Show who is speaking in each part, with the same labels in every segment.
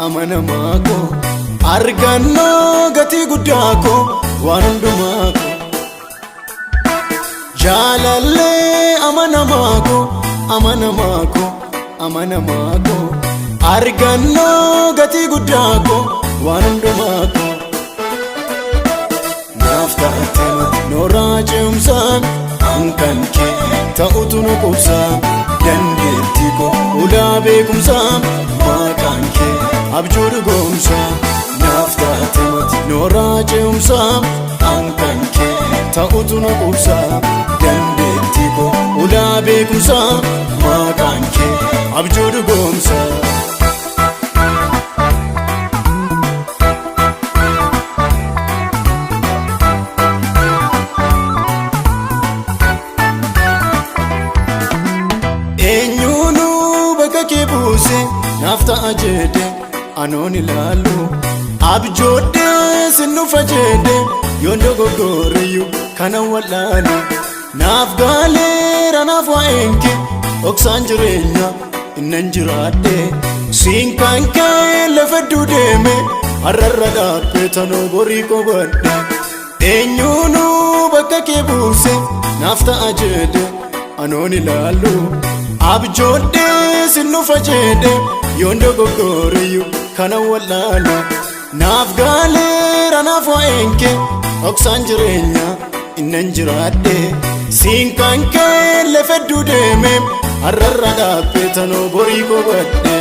Speaker 1: amanamaa koo argannoo gatii guddaa koo waan hundumaa koo jaalallee amanamaa koo argannoo gatii guddaa koo waan hundumaa koo naaf taatee nooraa ce'umsaa kan kee ta'utu nu qubsaa dandeettii koo ulaa beekumsaa maqaan kee abjuu dhugoomsaa naaf taatee nooraa ce'umsaa kan kee ta'utu nu qubsaa dandeettii koo ulaa beekumsaa maqaan kee abjuu dhugoomsaa. Naaf ta'a jedhee anoon ilaalu abjoodhee sinnufa jedhee yoon dogoggooreyyuu kana wallaalu naaf gaaleera naaf waa'een kee dhoksaan jireenya innan jiraadhee siin kan kee lafedduu deeme har'arra dhaabbee tanoo borii qobadhe eenyuunuu bakka kee buuse naaf ta'a jedhee anoon ilaalu abjoodhee sinnufa jedhee yoon dogoggooreyyuu kana wallaalu naaf gaaleera naaf waa'een kee dhoksaan jireenya innan jiraadhe siin kan kee lafedduu deeme har'arra dhaabbee tanoo borii qobadhe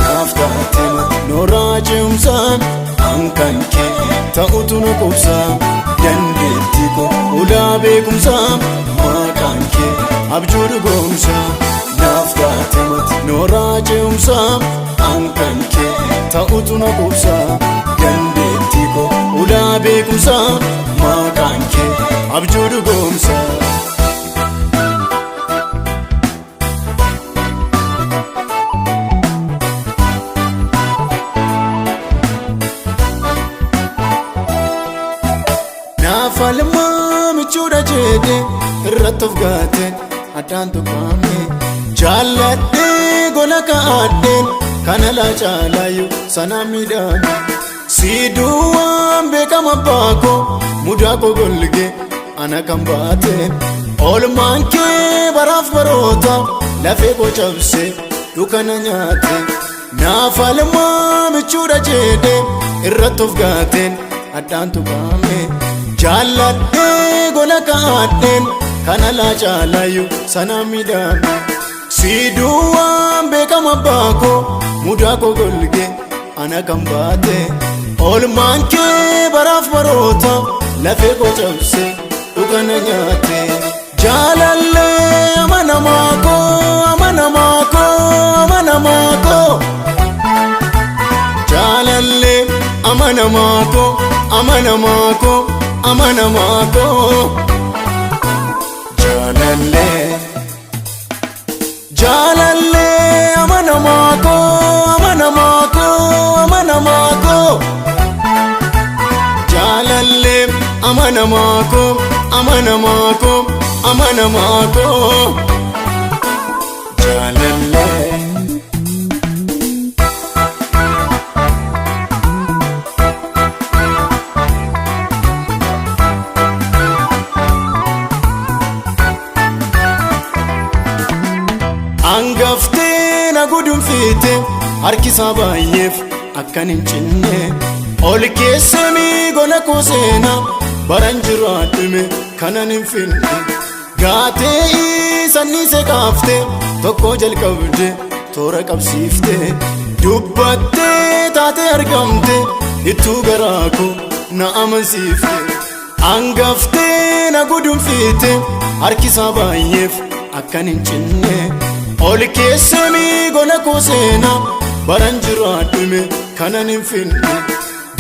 Speaker 1: naaf taatee nooraa ce'umsaa kan kee ta'utu nu qubsaa dandeettii koo ulaa beekumsaa maqaan kee abjuu dhugoomsaa naaf taatee nooraa ce'umsaa kan kee ta'utu nu qubsaa dandeettii koo ulaa beekumsaa maqaan kee abjuu dhugoomsaa. Naaf almaa michuudha jedhee irratti of gaateen addaan tuqaame jaalladhee gola kaa'adheen kana laa caalaayyuu sanaan miidhame siiduu waan beekama abbaa koo mudaa koo golgee ana kan baate oolmaan kee baraaf baroota lafee koo cabsee dukana nyaate naaf almaa michuudha jedhee irratti of gaateen addaan tuqaame jaalladhee gola kaa'adheen kana laa caalaayyuu sanaan miidhame siiduu waan beekama abbaa koo mudaa koo golgee ana kan baate oolmaan kee baraaf baroota lafee koo cabsee dukana nyaate jaalallee amanamaa koo jaalallee amanamaa koo jaalallee amanamaa koo jaalallee amanamaa koo jaalallee. Angaftee na gudunfiite harkisaa baay'eef akkan hin cinne ol keessamii gola koo seenaa baran jiraadhume kanan hin finne gaatee sanniisee kaaftee tokko jalqabde toora qabsiifte dubbattee taatee argamte ittuu garaa koo na amansiifte angaftee na gudunfiite harkisaa baay'eef akkan hin cinne ol keessamii gola koo seenaa baran jiraadhume kanan hin finne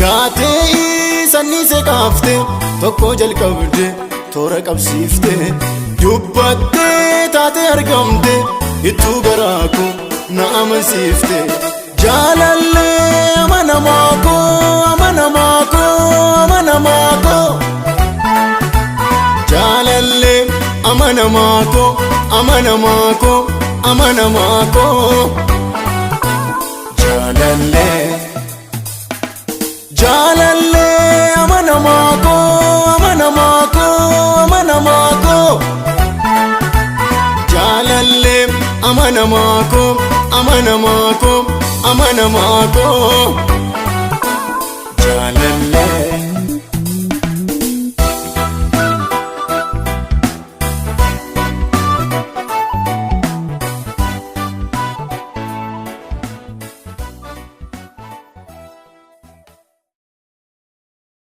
Speaker 1: gaatee sanniisee kaaftee tokko jalqabde toora qabsiifte dubbattee taatee argamte ittuu garaa koo na amansiifte jaalallee amanamaa koo jaalallee amanamaa koo jaalallee. amanamaa koo amanamaa koo amanamaa koo